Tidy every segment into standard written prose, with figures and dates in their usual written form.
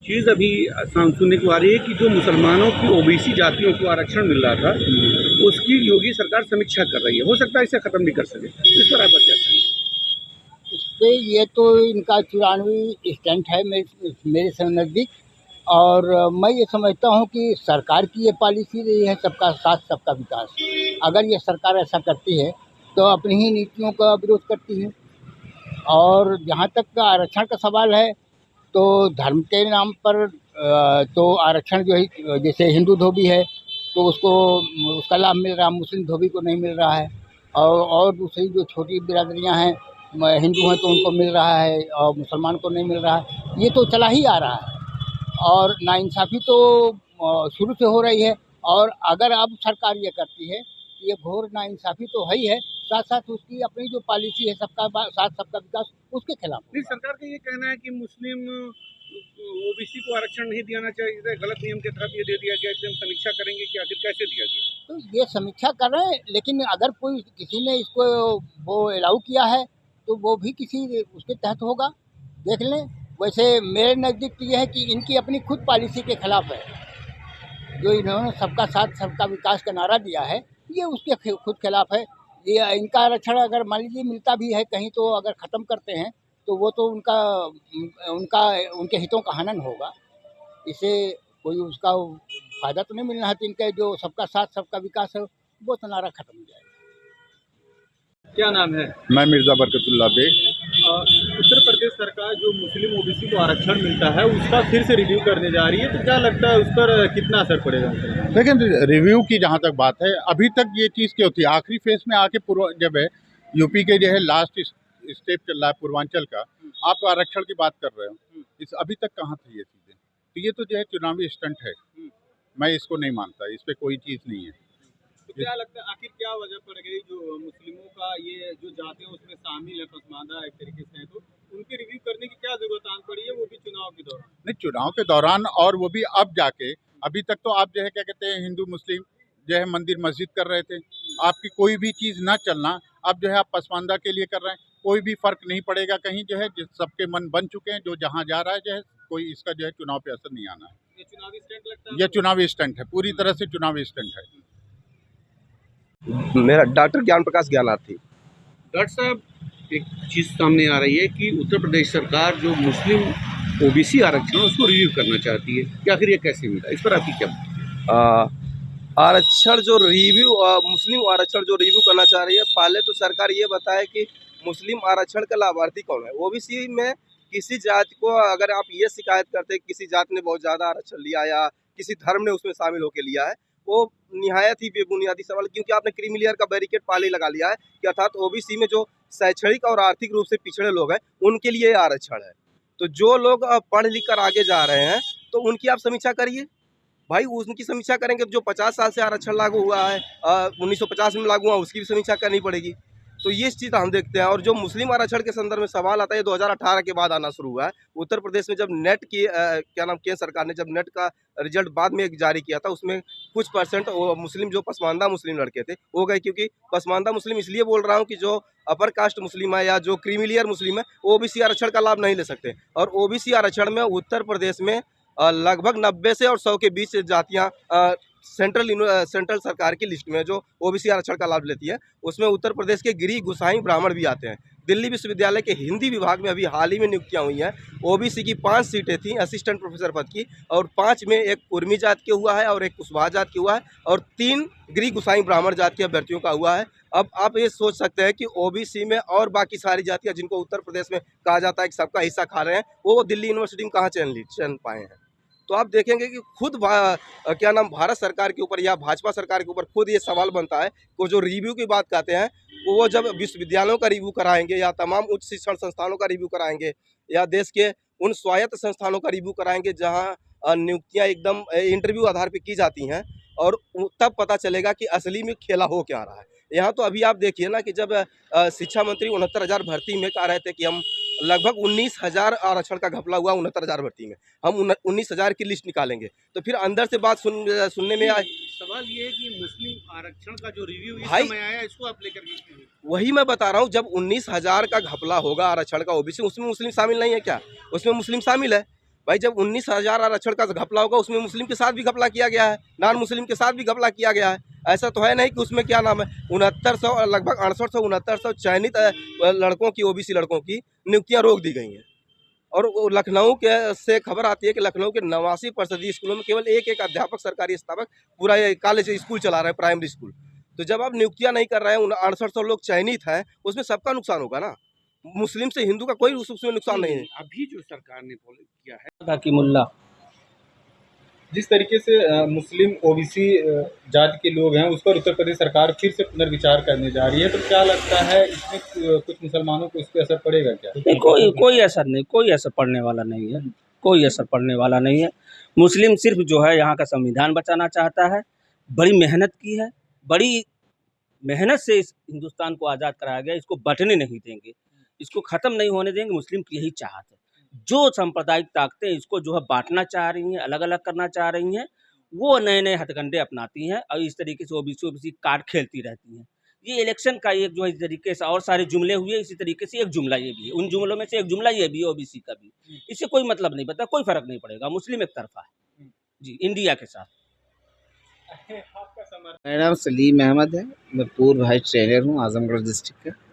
चीज़ अभी सुनने को आ रही है कि जो मुसलमानों की ओबीसी जातियों को आरक्षण मिल रहा था, उसकी योगी सरकार समीक्षा कर रही है। हो सकता है इसे खत्म भी कर सके। इस पर आपका क्या कहना है? पे ये तो इनका चुनावी स्टंट है मेरे से नज़दीक। और मैं ये समझता हूँ कि सरकार की ये पॉलिसी रही है सबका साथ सबका विकास। अगर ये सरकार ऐसा करती है तो अपनी ही नीतियों का विरोध करती है। और जहाँ तक का आरक्षण का सवाल है तो धर्म के नाम पर तो आरक्षण जो है, जैसे हिंदू धोबी है तो उसको उसका लाभ मिल रहा है, मुस्लिम धोबी को नहीं मिल रहा है। और दूसरी जो छोटी बिरादरियां हैं, हिंदू हैं तो उनको मिल रहा है और मुसलमान को नहीं मिल रहा है। ये तो चला ही आ रहा है और नाइंसाफ़ी तो शुरू से हो रही है। और अगर अब सरकार ये करती है, ये घोर नाइंसाफ़ी तो है ही है, साथ-साथ उसकी अपनी जो पॉलिसी है साथ सबका विकास, उसके खिलाफ नहीं, होगा। सरकार का ये कहना है कि मुस्लिम ओबीसी को आरक्षण नहीं दिया चाहिए, गलत नियम के तहत ये दे दिया गया, इसलिए हम समीक्षा करेंगे कि आखिर कैसे दिया गया। तो ये समीक्षा कर रहे हैं, लेकिन अगर कोई किसी ने इसको वो अलाउ किया है तो वो भी किसी उसके तहत होगा, देख लें। वैसे मेरे नज़दीक तो ये है कि इनकी अपनी खुद पॉलिसी के खिलाफ है। जो इन्होंने सबका साथ सबका विकास का नारा दिया है, ये उसके खुद खिलाफ है। ये इनका आरक्षण अगर मान लीजिए मिलता भी है कहीं तो अगर ख़त्म करते हैं तो वो तो उनका उनके हितों का हनन होगा। इससे कोई उसका फ़ायदा तो नहीं मिलना है। तो इनका जो सबका साथ सबका विकास है वो तो नारा ख़त्म हो जाएगा। क्या नाम है? मैं मिर्ज़ा बरकतुल्लाह बेग। उत्तर प्रदेश सरकार जो मुस्लिम ओबीसी को आरक्षण मिलता है उसका फिर से रिव्यू करने जा रही है, तो क्या लगता है उस पर कितना असर पड़ेगा? लेकिन रिव्यू की जहाँ तक बात है, अभी तक ये चीज़ क्या होती है, आखिरी फेज में आके जब है यूपी के जो है लास्ट स्टेप चल रहा है पूर्वांचल का, आप आरक्षण की बात कर रहे हो, इस अभी तक कहाँ थी ये चीज़ें? तो ये तो जो है चुनावी स्टंट है। मैं इसको नहीं मानता, इस पर कोई चीज़ नहीं है। तो क्या लगता है आखिर क्या वजह पड़ गई जो मुस्लिमों का ये जो जाते हैं उसमें शामिल है, पसमानदा एक तरीके से है, तो उनकी रिव्यू करने की क्या जरूरत आन पड़ी है, वो भी चुनाव के दौरान? नहीं, चुनाव के दौरान और वो भी अब जाके, अभी तक तो आप जो है क्या कहते हैं हिंदू मुस्लिम जो है मंदिर मस्जिद कर रहे थे। आपकी कोई भी चीज़ ना चलना, अब जो है आप पसमानदा के लिए कर रहे हैं, कोई भी फर्क नहीं पड़ेगा कहीं जो है, सबके मन बन चुके हैं, जो जहाँ जा रहा है जो है, कोई इसका जो है चुनाव पे असर नहीं आना है। ये चुनावी स्टंट लगता है? यह चुनावी स्टंट है, पूरी तरह से चुनावी स्टंट है। मेरा डॉक्टर ज्ञान प्रकाश ज्ञानार्थी। डॉक्टर साहब, एक चीज़ सामने आ रही है कि उत्तर प्रदेश सरकार जो मुस्लिम ओबीसी आरक्षण उसको रिव्यू करना चाहती है, कि आखिर ये कैसे मिला, इस पर आपकी क्या? आरक्षण जो रिव्यू मुस्लिम आरक्षण जो रिव्यू करना चाह रही है, पहले तो सरकार ये बताए कि मुस्लिम आरक्षण का लाभार्थी कौन है। ओबीसी में किसी जाति को अगर आप ये शिकायत करते हैं किसी जाति ने बहुत ज़्यादा आरक्षण लिया या किसी धर्म ने उसमें शामिल होकर लिया है, वो निहायत ही बेबुनियादी सवाल, क्योंकि आपने क्रीमी लेयर का बैरिकेड पहले ही लगा लिया है कि अर्थात ओबीसी में जो शैक्षणिक और आर्थिक रूप से पिछड़े लोग हैं उनके लिए आरक्षण है। तो जो लोग पढ़ लिख कर आगे जा रहे हैं तो उनकी आप समीक्षा करिए भाई, उनकी समीक्षा करेंगे। जो 50 साल से आरक्षण लागू हुआ है, 1950 में लागू हुआ, उसकी भी समीक्षा करनी पड़ेगी। तो ये चीज़ हम देखते हैं। और जो मुस्लिम आरक्षण के संदर्भ में सवाल आता है, 2018 के बाद आना शुरू हुआ है। उत्तर प्रदेश में जब नेट की क्या नाम केंद्र सरकार ने जब नेट का रिजल्ट बाद में जारी किया था, उसमें कुछ परसेंट मुस्लिम जो पसमानदा मुस्लिम लड़के थे हो गए। क्योंकि पसमानदा मुस्लिम इसलिए बोल रहा हूँ कि जो अपर कास्ट मुस्लिम है या जो क्रीमी लेयर मुस्लिम है, ओबीसी आरक्षण का लाभ नहीं ले सकते। और ओबीसी आरक्षण में उत्तर प्रदेश में लगभग 90 से और 100 के बीच जातियाँ सेंट्रल सरकार की लिस्ट में जो ओबीसी आरक्षण का लाभ लेती है, उसमें उत्तर प्रदेश के गिरी गुसाई ब्राह्मण भी आते हैं। दिल्ली विश्वविद्यालय के हिंदी विभाग में अभी हाल ही में नियुक्तियां हुई हैं। ओबीसी की 5 सीटें थीं असिस्टेंट प्रोफेसर पद की, और 5 में एक उर्मी जात के हुआ है और एक कुशवाहा जात के हुआ है और 3 गिरी गुसाई ब्राह्मण जात के अभ्यर्थियों का हुआ है। अब आप ये सोच सकते हैं कि ओबीसी में और बाकी सारी जातियाँ जिनको उत्तर प्रदेश में कहा जाता है कि सबका हिस्सा खा रहे हैं, वो दिल्ली यूनिवर्सिटी में कहाँ चयन पाए हैं। तो आप देखेंगे कि खुद क्या नाम भारत सरकार के ऊपर या भाजपा सरकार के ऊपर खुद ये सवाल बनता है। वो जो रिव्यू की बात कहते हैं, वो जब विश्वविद्यालयों का रिव्यू कराएंगे या तमाम उच्च शिक्षण संस्थानों का रिव्यू कराएंगे या देश के उन स्वायत्त संस्थानों का रिव्यू कराएंगे जहां नियुक्तियां एकदम इंटरव्यू आधार पर की जाती हैं, और तब पता चलेगा कि असली में खेला हो क्या रहा है। यहाँ तो अभी आप देखिए ना कि जब शिक्षा मंत्री 69,000 भर्ती में कह रहे थे कि हम लगभग 19,000 आरक्षण का घपला हुआ 69,000 भर्ती में, हम 19,000 की लिस्ट निकालेंगे। तो फिर अंदर से बात सुनने में आए। सवाल ये है कि मुस्लिम आरक्षण का जो रिव्यू इस भाई, समय आया, इसको आप लेकर के वही मैं बता रहा हूँ, जब 19,000 का घपला होगा आरक्षण का ओबीसी, उसमें मुस्लिम शामिल नहीं है क्या? उसमें मुस्लिम शामिल है। भाई जब 19,000 आरक्षण का घपला होगा उसमें मुस्लिम के साथ भी घपला किया गया है, नॉन मुस्लिम के साथ भी घपला किया गया है। ऐसा तो है नहीं कि उसमें क्या नाम है 6900 लगभग 6800 चयनित लड़कों की ओबीसी लड़कों की नियुक्तियां रोक दी गई हैं। और वो लखनऊ के से खबर आती है कि लखनऊ के 89% स्कूलों में केवल एक अध्यापक सरकारी स्थापक पूरा ये कॉलेज स्कूल चला रहे हैं, प्राइमरी स्कूल। तो जब आप नियुक्तियां नहीं कर रहे हैं, 6800 लोग चयनित हैं, उसमें सबका नुकसान होगा ना, मुस्लिम से हिंदू का कोई उसमें नुकसान नहीं है। अभी जो सरकार ने किया है बाकी मुल्ला जिस तरीके से मुस्लिम ओबीसी जाति के लोग हैं उस पर उत्तर प्रदेश सरकार फिर से पुनर्विचार करने जा रही है, तो क्या लगता है इसमें कुछ मुसलमानों को इस पर असर पड़ेगा क्या? नहीं, कोई असर नहीं, कोई असर पड़ने वाला नहीं है, कोई असर पड़ने वाला नहीं है। मुस्लिम सिर्फ जो है यहाँ का संविधान बचाना चाहता है। बड़ी मेहनत की है, बड़ी मेहनत से इस हिंदुस्तान को आज़ाद कराया गया, इसको बंटने नहीं देंगे, इसको ख़त्म नहीं होने देंगे। मुस्लिम की यही चाहत है। जो सांप्रदायिक ताकतें इसको जो है बांटना चाह रही हैं, अलग अलग करना चाह रही हैं, वो नए नए हथकंडे अपनाती हैं और इस तरीके से ओबीसी कार्ड खेलती रहती हैं। ये इलेक्शन का एक जो है इस तरीके से और सारे जुमले हुए, इसी तरीके से एक जुमला ये भी है, उन जुमलों में से एक जुमला ये भी है ओबीसी का भी। इससे कोई मतलब नहीं बनता, कोई फर्क नहीं पड़ेगा। मुस्लिम एक तरफा है जी इंडिया के साथ। मेरा नाम सलीम अहमद है, मैं पूर्व हाई ट्रेनर हूँ आजमगढ़ डिस्ट्रिक्ट का।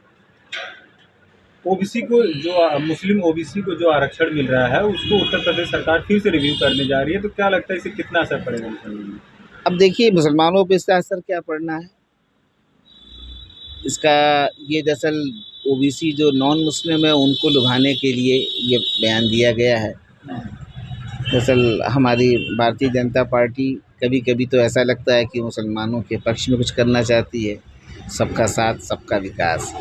ओबीसी को जो मुस्लिम ओबीसी को जो आरक्षण मिल रहा है उसको उत्तर प्रदेश सरकार फिर से रिव्यू करने जा रही है, तो क्या लगता है इससे कितना असर पड़ेगा मुसलमानों में? अब देखिए मुसलमानों पे इसका असर क्या पड़ना है, इसका ये दरअसल ओबीसी जो नॉन मुस्लिम है उनको लुभाने के लिए ये बयान दिया गया है। दरअसल हमारी भारतीय जनता पार्टी कभी कभी तो ऐसा लगता है कि मुसलमानों के पक्ष में कुछ करना चाहती है, सबका साथ सबका विकास,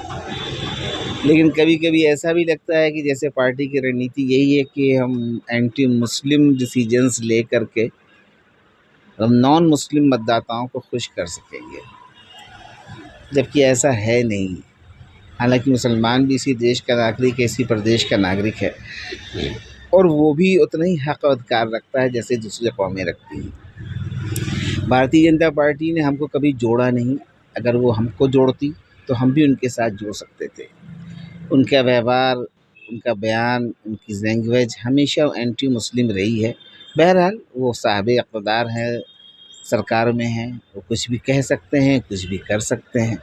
लेकिन कभी कभी ऐसा भी लगता है कि जैसे पार्टी की रणनीति यही है कि हम एंटी मुस्लिम डिसीजंस ले करके हम नॉन मुस्लिम मतदाताओं को खुश कर सकेंगे, जबकि ऐसा है नहीं। हालांकि मुसलमान भी इसी देश का नागरिक है, इसी प्रदेश का नागरिक है, और वो भी उतना ही हक और अधिकार रखता है जैसे दूसरी कौमें रखती हैं। भारतीय जनता पार्टी ने हमको कभी जोड़ा नहीं, अगर वो हमको जोड़ती तो हम भी उनके साथ जुड़ सकते थे। उनका व्यवहार, उनका बयान, उनकी लैंग्वेज हमेशा एंटी मुस्लिम रही है। बहरहाल वो साहिब इक़्तिदार हैं, सरकार में हैं, वो कुछ भी कह सकते हैं, कुछ भी कर सकते हैं।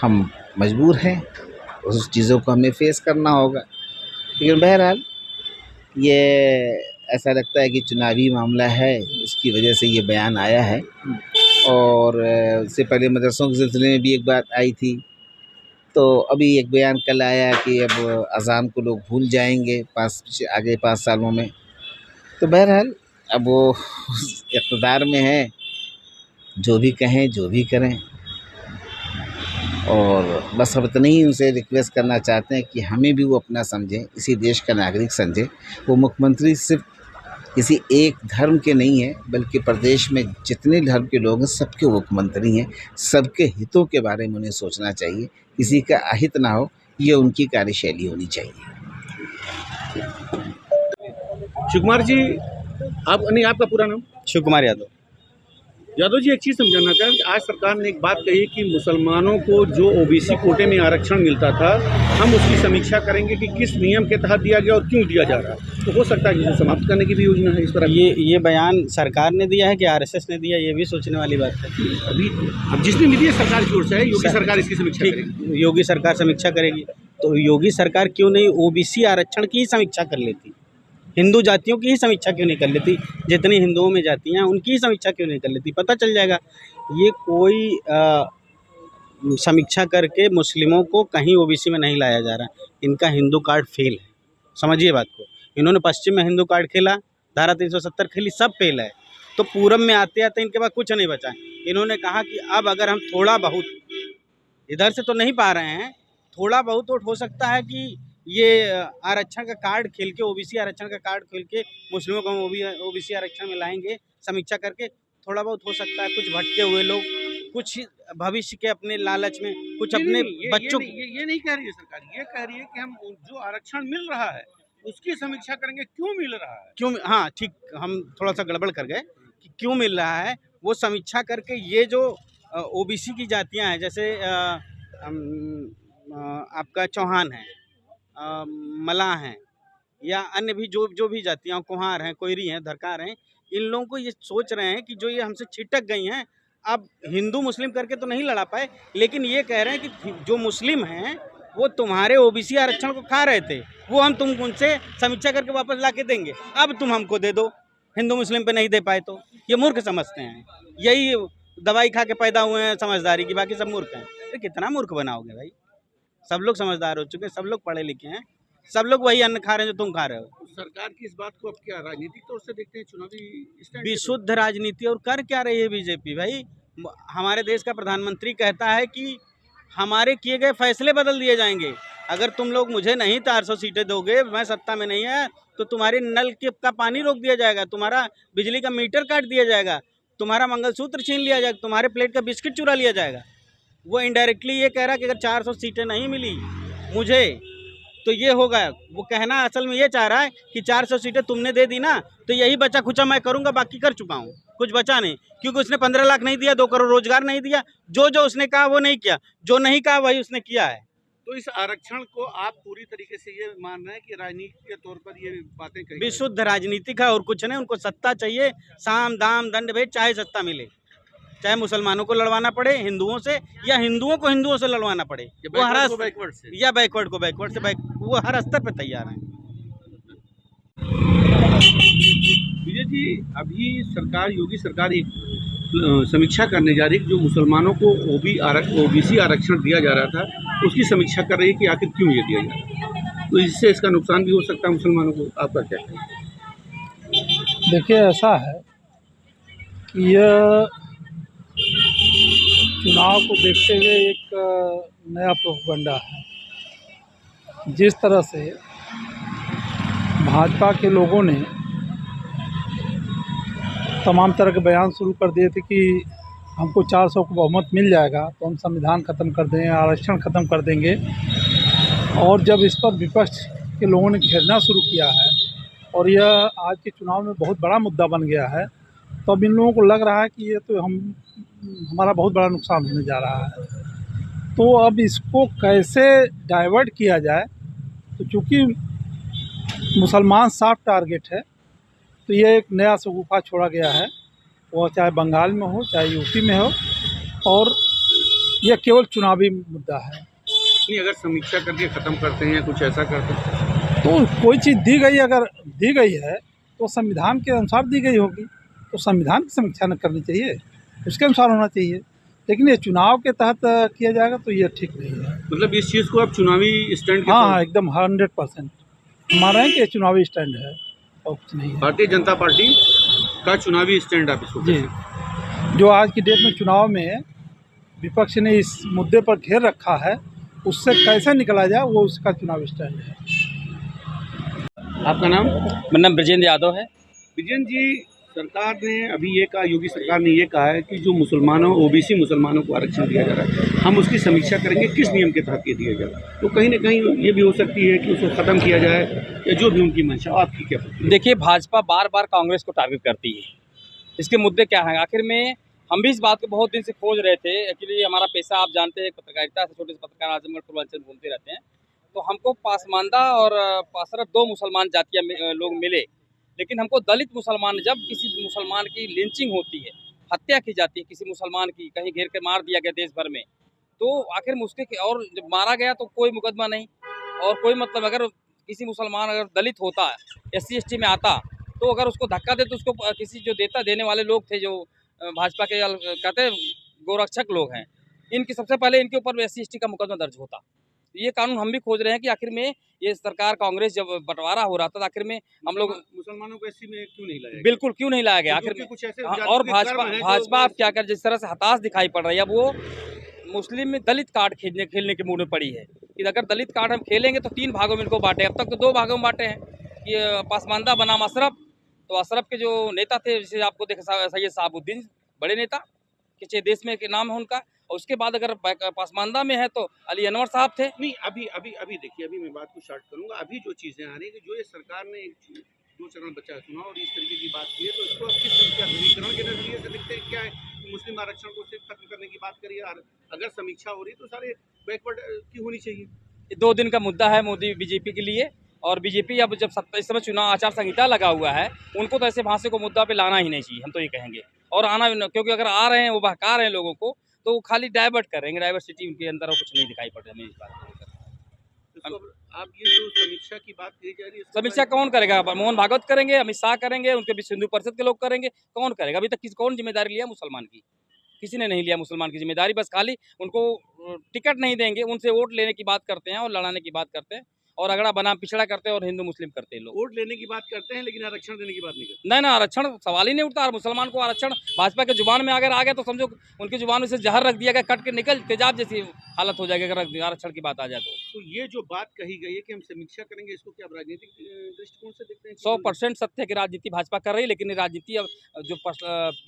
हम मजबूर हैं, उस चीज़ों को हमें फेस करना होगा। लेकिन बहरहाल ये ऐसा लगता है कि चुनावी मामला है, उसकी वजह से ये बयान आया है। और इससे पहले मदरसों के सिलसिले में भी एक बात आई थी, तो अभी एक बयान कल आया कि अब अज़ान को लोग भूल जाएंगे आगे 5 सालों में। तो बहरहाल अब वो इक़्तिदार में है, जो भी कहें जो भी करें, और बस अब इतना ही उनसे रिक्वेस्ट करना चाहते हैं कि हमें भी वो अपना समझें, इसी देश का नागरिक समझें। वो मुख्यमंत्री सिर्फ किसी एक धर्म के नहीं हैं, बल्कि प्रदेश में जितने धर्म के लोग हैं सबके मुख्यमंत्री हैं। सबके हितों के बारे में उन्हें सोचना चाहिए, किसी का अहित ना हो, ये उनकी कार्यशैली होनी चाहिए। शिवकुमार जी, आपका पूरा नाम? शिवकुमार यादव। यादव जी, एक चीज़ समझाना चाहें कि आज सरकार ने एक बात कही कि मुसलमानों को जो ओबीसी कोटे में आरक्षण मिलता था, हम उसकी समीक्षा करेंगे कि किस नियम के तहत दिया गया और क्यों दिया जा रहा है। तो हो सकता है कि इसे समाप्त करने की भी योजना है इस पर। ये बयान सरकार ने दिया है कि आरएसएस ने दिया, ये भी सोचने वाली बात है। अभी अब जिसने भी दिया सरकार की ओर से है, योगी सरकार इसकी समीक्षा करेगी। ठीक, योगी सरकार समीक्षा करेगी, तो योगी सरकार क्यों नहीं ओबीसी आरक्षण की ही समीक्षा कर लेती, हिंदू जातियों की ही समीक्षा क्यों नहीं कर लेती, जितनी हिंदुओं में जातियाँ हैं उनकी ही समीक्षा क्यों नहीं कर लेती। पता चल जाएगा ये कोई समीक्षा करके मुस्लिमों को कहीं ओबीसी में नहीं लाया जा रहा है। इनका हिंदू कार्ड फेल है, समझिए बात को। इन्होंने पश्चिम में हिंदू कार्ड खेला, धारा 370 खेली, सब फेल है। तो पूरब में आते आते इनके पास कुछ नहीं बचा। इन्होंने कहा कि अब अगर हम थोड़ा बहुत इधर से तो नहीं पा रहे हैं, थोड़ा बहुत तो हो सकता है कि ये आरक्षण का कार्ड खेल के, ओबीसी आरक्षण का कार्ड खेल के मुस्लिमों को हम ओबीसी आरक्षण में लाएंगे, समीक्षा करके थोड़ा बहुत हो सकता है। कुछ भटके हुए लोग, कुछ भविष्य के अपने लालच में, कुछ अपने बच्चों ये नहीं कह रही है सरकार, ये कह रही है कि हम जो आरक्षण मिल रहा है उसकी समीक्षा करेंगे, क्यों मिल रहा है, क्यों। हाँ ठीक, हम थोड़ा सा गड़बड़ कर गए कि क्यों मिल रहा है, वो समीक्षा करके ये जो ओबीसी की जातियां हैं, जैसे आपका चौहान है, मलाह हैं, या अन्य भी जो भी जातियाँ, कुम्हार हैं, कोयरी हैं, धरकार हैं, इन लोगों को ये सोच रहे हैं कि जो ये हमसे छिटक गई हैं, अब हिंदू मुस्लिम करके तो नहीं लड़ा पाए, लेकिन ये कह रहे हैं कि जो मुस्लिम हैं वो तुम्हारे ओबीसी आरक्षण को खा रहे थे, वो हम तुम उनसे समीक्षा करके वापस ला के देंगे, अब तुम हमको दे दो, हिंदू मुस्लिम पे नहीं दे पाए तो। ये मूर्ख समझते हैं, यही दवाई खा के पैदा हुए हैं समझदारी की, बाकी सब मूर्ख हैं। तो कितना मूर्ख बनाओगे भाई? सब लोग समझदार हो चुके हैं, सब लोग पढ़े लिखे हैं, सब लोग वही अन्न खा रहे हैं जो तुम खा रहे हो। सरकार की इस बात को अब क्या राजनीतिक तौर से देखते हैं, चुनावी स्टैंड? विशुद्ध राजनीति। और कर क्या रही है बीजेपी भाई? हमारे देश का प्रधानमंत्री कहता है कि हमारे किए गए फैसले बदल दिए जाएंगे, अगर तुम लोग मुझे नहीं 400 सीटें दोगे, मैं सत्ता में नहीं है, तो तुम्हारे नल का पानी रोक दिया जाएगा, तुम्हारा बिजली का मीटर काट दिया जाएगा, तुम्हारा मंगलसूत्र छीन लिया जाएगा, तुम्हारे प्लेट का बिस्किट चुरा लिया जाएगा। वो इनडायरेक्टली ये कह रहा है कि अगर 400 सीटें नहीं मिली मुझे तो ये होगा। वो कहना असल में ये चाह रहा है कि 400 सीटें तुमने दे दी ना, तो यही बचा खुचा मैं करूंगा, बाकी कर चुका हूँ, कुछ बचा नहीं, क्योंकि उसने 15 लाख नहीं दिया, 2 करोड़ रोजगार नहीं दिया, जो उसने कहा वो नहीं किया, जो नहीं कहा वही उसने किया है। तो इस आरक्षण को आप पूरी तरीके से ये मान रहे हैं कि राजनीति के तौर पर ये बातें कही? विशुद्ध राजनीतिक है और कुछ नहीं। उनको सत्ता चाहिए, साम दाम दंड भेद, चाहे सत्ता मिले, चाहे मुसलमानों को लड़वाना पड़े हिंदुओं से, या हिंदुओं को हिंदुओं से लड़वाना पड़े, वो हर बैकवर्ड से, या बैकवर्ड को बैकवर्ड से, वो हर स्तर पे तैयार हैं। विजय जी, अभी सरकार, योगी सरकार एक समीक्षा करने जा रही है, जो मुसलमानों को ओबीसी आरक्षण दिया जा रहा था उसकी समीक्षा कर रही है कि आखिर क्यों ये दिया जा रहा है, तो इससे इसका नुकसान भी हो सकता है मुसलमानों को। आपका क्या है? देखिए, ऐसा है कि यह चुनाव को देखते हुए एक नया प्रोपगंडा है। जिस तरह से भाजपा के लोगों ने तमाम तरह के बयान शुरू कर दिए थे कि हमको 400 को बहुमत मिल जाएगा तो हम संविधान ख़त्म कर देंगे, आरक्षण ख़त्म कर देंगे, और जब इस पर विपक्ष के लोगों ने घेरना शुरू किया है और यह आज के चुनाव में बहुत बड़ा मुद्दा बन गया है, तो अब इन लोगों को लग रहा है कि ये तो हमारा बहुत बड़ा नुकसान होने जा रहा है। तो अब इसको कैसे डाइवर्ट किया जाए, तो चूँकि मुसलमान साफ टारगेट है, तो ये एक नया शगुफा छोड़ा गया है, वो चाहे बंगाल में हो चाहे यूपी में हो, और यह केवल चुनावी मुद्दा है। नहीं, अगर समीक्षा करके ख़त्म करते हैं या कुछ ऐसा करते हैं तो कोई चीज़ दी गई, अगर दी गई है तो संविधान के अनुसार दी गई होगी, तो संविधान की समीक्षा न करनी चाहिए, उसके अनुसार होना चाहिए। लेकिन ये चुनाव के तहत किया जाएगा तो ये ठीक नहीं है। मतलब इस चीज़ को आप चुनावी स्टैंड? हाँ, एकदम 100% मान रहे हैं कि ये चुनावी स्टैंड है और कुछ नहीं है। भारतीय जनता पार्टी का चुनावी स्टैंड आप इसको? जी, जो आज की डेट में चुनाव में विपक्ष ने इस मुद्दे पर घेर रखा है, उससे कैसे निकला जाए, वो उसका चुनावी स्टैंड है। आपका नाम? मेरा नाम ब्रजेंद्र यादव है। विजयन जी, सरकार ने अभी ये कहा, योगी सरकार ने ये कहा है कि जो मुसलमानों, ओबीसी मुसलमानों को आरक्षण दिया जा रहा है, हम उसकी समीक्षा करेंगे किस नियम के तहत ये दिया जा रहा है। तो कहीं ना कहीं ये भी हो सकती है कि उसको ख़त्म किया जाए, या जो भी उनकी मंशा। आपकी क्या? देखिए, भाजपा बार बार कांग्रेस को टारगेट करती है। इसके मुद्दे क्या हैं? आखिर में हम भी इस बात को बहुत दिन से खोज रहे थे। एक्चुअली हमारा पेशा आप जानते हैं पत्रकारिता से, छोटे से पत्रकार आजमगढ़ पूर्वांचल घूमते रहते हैं, तो हमको पासमानदा और पासरत 2 मुसलमान जातियाँ लोग मिले, लेकिन हमको दलित मुसलमान, जब किसी मुसलमान की लिंचिंग होती है, हत्या की जाती है किसी मुसलमान की, कहीं घेर के मार दिया गया देश भर में, तो आखिर में उसके, और जब मारा गया तो कोई मुकदमा नहीं, और कोई मतलब अगर किसी मुसलमान अगर दलित होता है, SC ST में आता, तो अगर उसको धक्का दे तो उसको किसी जो देने वाले लोग थे, जो भाजपा के कहते गोरक्षक लोग हैं, इनकी सबसे पहले इनके ऊपर SC ST का मुकदमा दर्ज होता। ये कानून हम भी खोज रहे हैं कि आखिर में ये सरकार, कांग्रेस जब बंटवारा हो रहा था, तो आखिर में हम लोग मुसलमानों को SC में क्यों नहीं लाया? बिल्कुल क्यों नहीं लाया गया आखिर में? कुछ ऐसे और भाजपा आप क्या कर, जिस तरह से हताश दिखाई पड़ रही है, अब वो मुस्लिम में दलित कार्ड खेलने के मूड में पड़ी है कि अगर दलित कार्ड हम खेलेंगे तो 3 भागों में इनको बांटे। अब तक तो 2 भागों में बांटे हैं कि पासमानदा बनाम अशरफ, तो अशरफ के जो नेता थे, जैसे आपको देखा सैयद शहाबुद्दीन, बड़े नेता, किसी देश में के नाम है उनका, और उसके बाद अगर पासमानदा में है तो अली अनवर साहब थे। नहीं, अभी देखिए, अभी मैं बात को स्टार्ट करूंगा। अभी जो चीज़ें आ रही है कि जो ये सरकार ने 2 चरण बचा चुना और इस तरीके की बात की है, तो इसको आप किस तरीके ध्रुवीकरण के नजरिए से देखते हैं? क्या है, मुस्लिम आरक्षण को सिर्फ खत्म करने की बात करिए, अगर समीक्षा हो रही तो सारे बैकवर्ड की होनी चाहिए। 2 दिन का मुद्दा है मोदी बीजेपी के लिए, और बीजेपी अब जब इस समय चुनाव आचार संहिता लगा हुआ है, उनको तो ऐसे भाषा को मुद्दा पे लाना ही नहीं चाहिए, हम तो ये कहेंगे। और आना भी क्योंकि अगर आ रहे हैं, वो बहका रहे हैं लोगों को, तो वो खाली डाइवर्ट करेंगे, डाइवर्सिटी उनके अंदर और कुछ नहीं दिखाई पड़ रहा है। इस बात आप ये जो समीक्षा की बात कही जा रही है, समीक्षा कौन करेगा? मोहन भागवत करेंगे, अमित शाह करेंगे, उनके बीच हिंदू परिषद के लोग करेंगे, कौन करेगा? अभी तक कौन जिम्मेदारी लिया मुसलमान की? किसी ने नहीं लिया मुसलमान की जिम्मेदारी। बस खाली उनको टिकट नहीं देंगे, उनसे वोट लेने की बात करते हैं और लड़ाने की बात करते हैं और अगड़ा बना पिछड़ा करते हैं और हिंदू मुस्लिम करते हैं लोग। वोट लेने की बात करते हैं लेकिन आरक्षण देने की बात नहीं करते। नहीं ना, आरक्षण सवाल ही नहीं उठता। मुसलमान को आरक्षण भाजपा के जुबान में अगर आ गया तो समझो उनकी जुबान में से जहर रख दिया गया, कट के निकल तेजाब जैसी हालत हो जाएगी अगर आरक्षण की बात आ जाए तो। ये जो बात कही गई है कि हम समीक्षा करेंगे, इसको क्या राजनीतिक दृष्टिकोण से देखते हैं? 100% सत्य की राजनीति भाजपा कर रही है, लेकिन राजनीति अब जो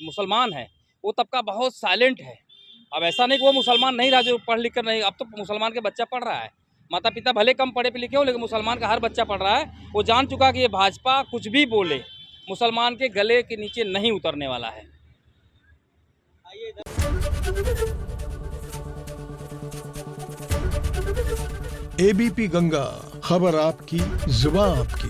मुसलमान है वो तबका बहुत साइलेंट है। अब ऐसा नहीं कि वो मुसलमान नहीं रहा जो पढ़ लिख कर नहीं, अब तो मुसलमान के बच्चा पढ़ रहा है। माता पिता भले कम पढ़े लिखे हो, लेकिन मुसलमान का हर बच्चा पढ़ रहा है। वो जान चुका कि ये भाजपा कुछ भी बोले मुसलमान के गले के नीचे नहीं उतरने वाला है। एबीपी गंगा, खबर आपकी, जुबान आपकी।